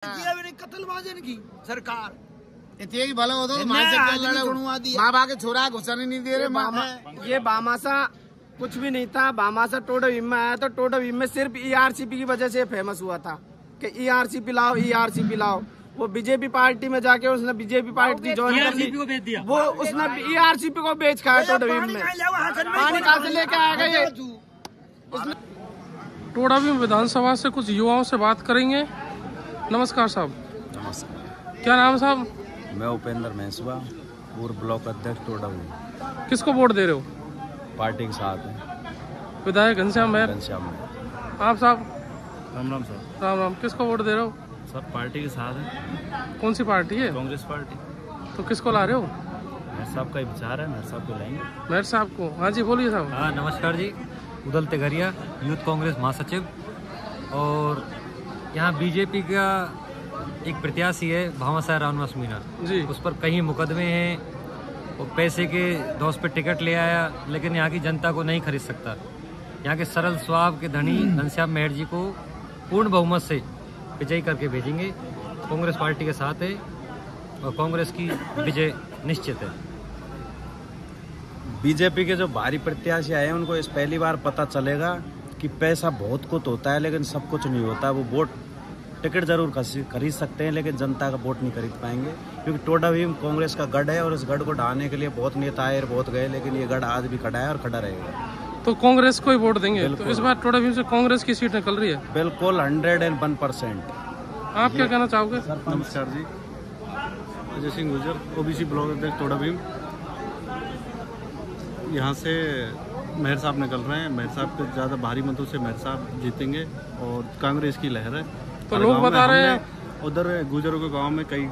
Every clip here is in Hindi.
कत्लबाजी की सरकार इतने की भला हो तो माँ बाप के छोरा घुसने नहीं दे रहे। ये बामासा कुछ भी नहीं था। बामासा टोडा भीम में आया तो टोडा भीम में सिर्फ ईआरसीपी की वजह से फेमस हुआ था कि ईआरसीपी लाओ, ईआरसीपी लाओ। वो बीजेपी पार्टी में जाके उसने बीजेपी पार्टी ज्वाइन कर ली, वो उसने ईआरसीपी को बेच खाया टोडा भीम में। पानी कहाँ से लेके आएगा ये? टोडा भीम विधानसभा से कुछ युवाओं से बात करेंगे। नमस्कार साहब। नमस्कार। क्या नाम साहब? मैं उपेंद्र महसुआ, पूर्व ब्लॉक अध्यक्ष टोडा भीम। किसको वोट दे रहे हो? पार्टी के साथ है, विधायक घनश्याम मेहर। आप साहब? राम राम सर। राम राम। किसको वोट दे रहे हो? सब पार्टी के साथ है। कौन सी पार्टी है? कांग्रेस पार्टी। तो किसको ला रहे हो? मेहर साहब का ही विचार है, मेहर साहब को लाएंगे। मेहर साहब को। हाँ जी बोलिए साहब। हाँ नमस्कार जी, उदल तेघरिया, यूथ कांग्रेस महासचिव। और यहाँ बीजेपी का एक प्रत्याशी है भामाशाह रामनिवास मीणा जी, उस पर कई मुकदमे हैं। वो पैसे के दोष पे टिकट ले आया, लेकिन यहाँ की जनता को नहीं खरीद सकता। यहाँ के सरल स्वभाव के धनी घनश्याम मेहर जी को पूर्ण बहुमत से विजयी करके भेजेंगे। कांग्रेस पार्टी के साथ है और कांग्रेस की विजय निश्चित है। बीजेपी के जो भारी प्रत्याशी आए हैं उनको इस पहली बार पता चलेगा कि पैसा बहुत कुछ होता है लेकिन सब कुछ नहीं होता। वो वोट टिकट जरूर खरीद सकते हैं लेकिन जनता का वोट नहीं खरीद पाएंगे, क्योंकि टोडा भीम कांग्रेस का गढ़ है और इस गढ़ को ढाने के लिए बहुत नेता आए और बहुत गए, लेकिन ये गढ़ आज भी खड़ा है और खड़ा रहेगा। तो कांग्रेस को ही वोट देंगे? तो इस बार टोडा भीम से कांग्रेस की सीट निकल रही है? बिल्कुल 101%। आप क्या कहना चाहोगे? नमस्कार जी, अजय सिंह गुजर, ओबीसी ब्लॉक अध्यक्ष टोडा भीम। यहाँ से मेहर साहब निकल रहे हैं। मेहर साहब के ज़्यादा भारी मतों से मेहर साहब जीतेंगे और कांग्रेस की लहर है। तो लोग बता रहे हैं उधर गुजरों के गांव में, कई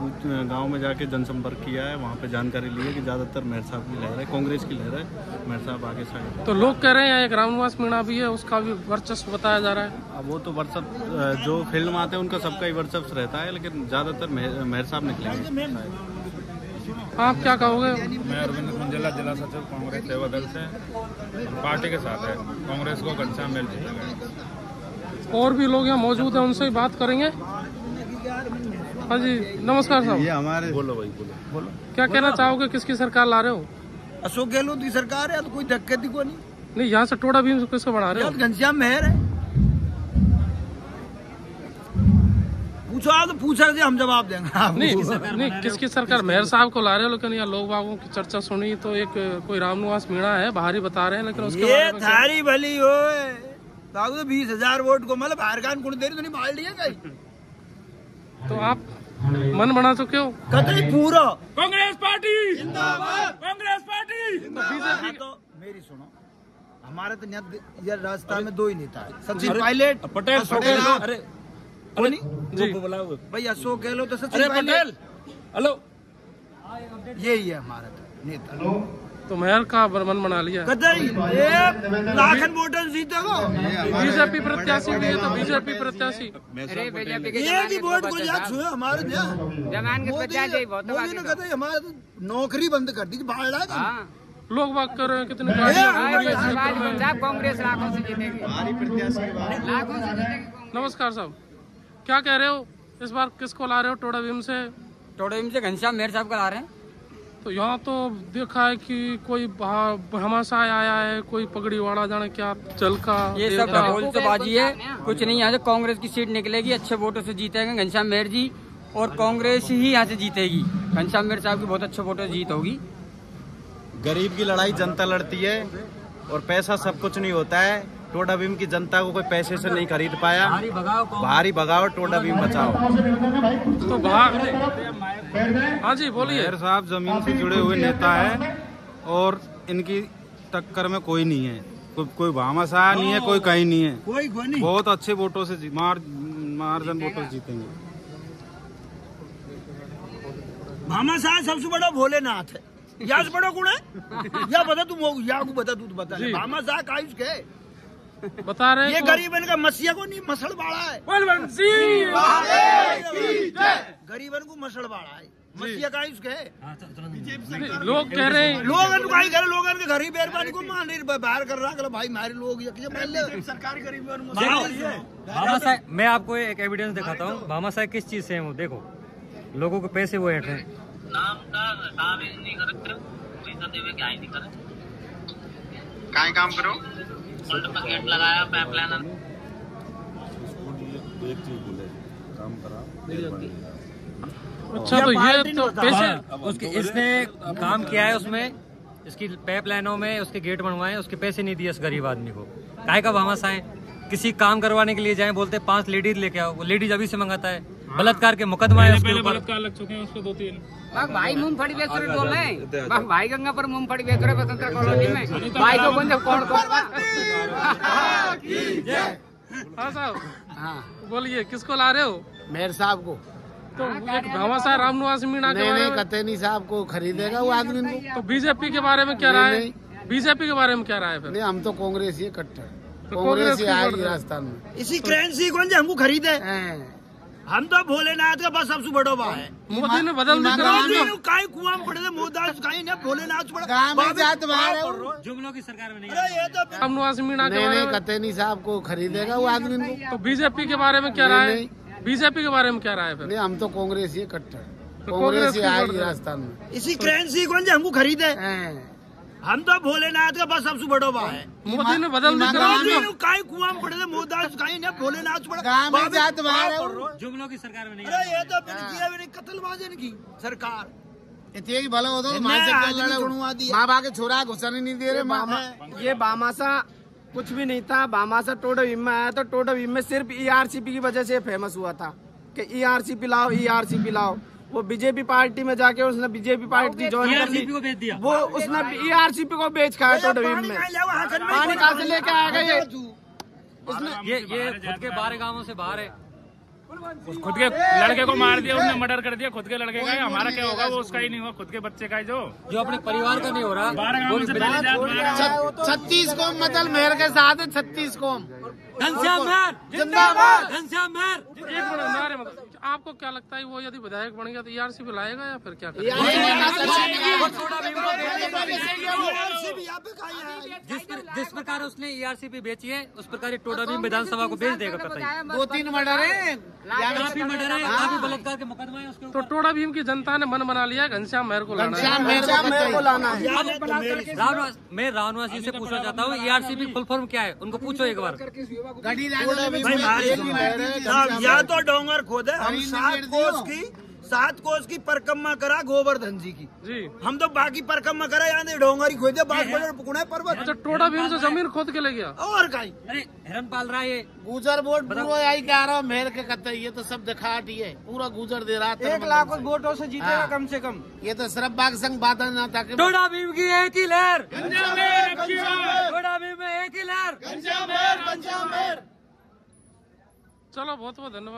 गांव में जाके जनसंपर्क किया है, वहाँ पे जानकारी ली है कि ज़्यादातर मेहर साहब की लहर है, कांग्रेस की लहर है। मेहर साहब आगे से। तो लोग कह रहे हैं एक रामनिवास मीणा भी है, उसका भी वर्चस्व बताया जा रहा है। अब वो तो वर्चस्व जो फील्ड में आते हैं उनका सबका ही वर्चस्व रहता है, लेकिन ज़्यादातर मेहर साहब निकलेंगे। आप क्या कहोगे? मैं अरविंद कुंजला, जिला सचिव कांग्रेस सेवा दल से, पार्टी के साथ है। कांग्रेस को घनश्याम मेहर जीतेगा। और भी लोग यहाँ मौजूद हैं, उनसे ही बात करेंगे। हाँ जी नमस्कार साहब। ये हमारे बोलो भाई, बोलो। क्या कहना चाहोगे, किसकी सरकार ला रहे हो? अशोक गहलोत की सरकार है तो कोई दिक्कत ही को नहीं। यहाँ से टोडा भीम किसको बढ़ा रहे हो? घनश्याम मेहर है। पूछा तो पूछा जी, हम जवाब देंगे। नहीं किसकी सरकार? मेहर साहब को ला रहे हो, लेकिन यहाँ लोग बागों की चर्चा सुनी तो एक कोई रामनिवास मीणा है, बाहरी बता रहे हैं, लेकिन उसके ये थारी भली हो तो 20,000 वोट को मतलब बाहर कान कुछ देरी तो नहीं बाल दिया गई। तो आप मन बना चुके हो? कतई पूरा कांग्रेस पार्टी जिंदाबाद, कांग्रेस पार्टी। तो बीजेपी तो मेरी सुनो, हमारे तो यहाँ राजस्थान में 2 ही नेता है, सचिन पायलट, पटेल। अरे जी भाई अशोक गहलोत तो सचिन पायलट। हेलो, यही है हमारा नेता। तो मेहर का मन बना लिया। कतई लाखन वोटर जीतेगा। बीजेपी प्रत्याशी भी है, तो बीजेपी प्रत्याशी एक ही वोट को हमारे मोदी ने कहते हमारे नौकरी बंद कर दी, बाहर लाएगा। लोग बात कर रहे हैं कितनी कांग्रेस लाखों से जीतेगी। नमस्कार साहब, क्या कह रहे हो? इस बार किसको ला रहे हो टोडा भीम से? टोडा भीम से घनश्याम मेहर साहब को ला रहे हैं। तो यहाँ तो देखा है कि कोई भामाशाह आया है, कोई पगड़ी वाला, जाने क्या चल का। ये सब बाजी है, कुछ नहीं। यहाँ से कांग्रेस की सीट निकलेगी, अच्छे वोटों से जीतेंगे घनश्याम मेहर जी, और कांग्रेस ही यहाँ से जीतेगी। घनश्याम मेहर साहब की बहुत अच्छे वोटों से जीत होगी। गरीब की लड़ाई जनता लड़ती है और पैसा सब कुछ नहीं होता है। टोडा भीम की जनता को कोई पैसे से नहीं खरीद पाया। भारी भगाओ, टोडा भीम बचाओ। तो हाँ जी बोलिए। मेहर साहब जमीन से जुड़े हुए नेता है और इनकी टक्कर में कोई नहीं है। कोई भामाशाह नहीं है, कोई कहीं नहीं है। कोई नहीं। बहुत अच्छे वोटों से मार्जन वोटों से जीतेंगे। भामाशाह सबसे बड़ा भोलेनाथ है, या से बड़ा गुण है। या बता तू, या बता तू, बता भामाशाह का के बता रहे। ये गरीब इनका मसीहा को नहीं, मसल बाड़ा है। गरीबन को मसड़वाड़ा है मसीहा का उसके लोग कह रहे हैं लोगन के घर ही बेरबानी को मान बाहर कर रहा भाई हमारे लोग सरकारी भामा साहब मैं आपको एक एविडेंस दिखाता हूँ। भामा साहब किस चीज से है वो देखो, लोगों के पैसे वो ऐंठ रहे हैं। काय काम करो गेट लगाया पाइपलाइन एक चीज बोले काम करा। अच्छा तो ये तो पैसे उसके इसने काम किया है, उसमें इसकी पाइपलाइनों में उसके गेट बनवाए, उसके पैसे नहीं दिए इस गरीब आदमी को। काहे का भामा सा है, किसी काम करवाने के लिए जाए बोलते 5 लेडीज लेके आओ, वो लेडीज अभी से मंगाता है। बलात्कार के मुकदमा है उसके ऊपर, बलात्कार लग चुके हैं उसको 2-3। भाई मूंगफली बेच रहे टोल में, भाई गंगा पर मूंगफली बेच रहे स्वतंत्र कॉलोनी में, भाई को बंद कौन हाँ साहब बोलिए किसको ला रहे हो? मेयर साहब को। तो एक भामा साहब रामनिवास मीणा के बारे में कतनी साहब को खरीदेगा वो आदमी को। तो बीजेपी के बारे में क्या राय है? बीजेपी के बारे में क्या राय है फिर? नहीं हम तो कांग्रेस ही कट्टर, कांग्रेस ही आएगी राजस्थान में। इसी करेंसी कौन हमको खरीदे? हम तो भोलेनाथ का बस सबसे बड़ो बा है। मोदी ने बदल दिया कुआं में पड़े थे मोदास कहीं ना भोलेनाथ जुमलों की सरकार में नहीं। रामनिवास मीणा के बारे में कतनी साहब को खरीदेगा वो आदमी को। तो बीजेपी के बारे में क्या राय है? बीजेपी के बारे में क्या राय है फिर? नहीं हम तो कांग्रेस ही कट्टर, कांग्रेस ही आएगी राजस्थान में। इसी करेंसी कौन हमको खरीदे? हम तो भोलेनाथ का बस सबसे बड़ो बा है। मोदी ने बदल दिया कुआं में पड़े थे मोदास कहीं ना भोलेनाथ जुमलों की सरकार में नहीं। ये तो कत्लबाजन की सरकार इतनी भला हो तो माँ बाप के छोरा घुसने नहीं दे रहे। ये बामासा कुछ भी नहीं था। बामासा टोडो भीम में आया तो टोडो भीम में सिर्फ ईआरसीपी की वजह से फेमस हुआ था कि ईआरसीपी लाओ, ईआरसीपी लाओ। वो बीजेपी पार्टी में जाके उसने बीजेपी पार्टी ज्वाइन कर ली, वो उसने ईआरसीपी को बेच खाया टोडो भीम में। पानी कहाँ से लेके आएगा ये खुद के 12 गांवों से बाहर है। खुद के लड़के को मार दिया उसने, मर्डर कर दिया खुद के लड़के का। हमारा क्या होगा? वो उसका ही नहीं हुआ, खुद के बच्चे का ही जो अपने परिवार का नहीं हो रहा। 36 कौम मतलब मेयर के साथ है 36 कौम। घनश्याम मेयर जिंदाबाद, घनश्याम मेयर। एक मिनट नारे मतलब आपको क्या लगता है वो यदि विधायक बन गया तो ईआरसीपी लाएगा या फिर क्या करेगा? जिस प्रकार उसने ईआरसीपी बेची है उस प्रकार टोडा भीम विधानसभा को बेच देगा। 2-3 मर्डर है, काफी मर्डर है, काफी बलात्कार के मुकदमा है उसके। तो टोडा भीम की जनता ने मन बना लिया घनश्याम मेयर को लाना है। मैं रावनवास जी से पूछना चाहता हूँ ईआरसीपी फुल फॉर्म क्या है, उनको पूछो एक बार। या तो डोंगर खोदे, हम 7 कोस की परिक्रमा करा गोवर्धन जी की जी। हम तो बाकी परिक्रमा करा यहाँ डोंगर ही खोदे पुणे पर्वत। तो टोडा भीम से जमीन खोद के ले गया और कहीं। अरे हिरन पाल रहा है ये गुजर वोट पूरा यही कह रहा हूँ मेयर के कत्ते। ये तो सब दिखाट ही है, पूरा गुजर दे रहा है। 1 लाख वोटों से जीतेगा कम से कम। ये तो सिर्फ बाग संग बात ना था। टोडा भीम की एक ही लहर, टोडा भीम में एक ही लहर। चलो बहुत बहुत धन्यवाद।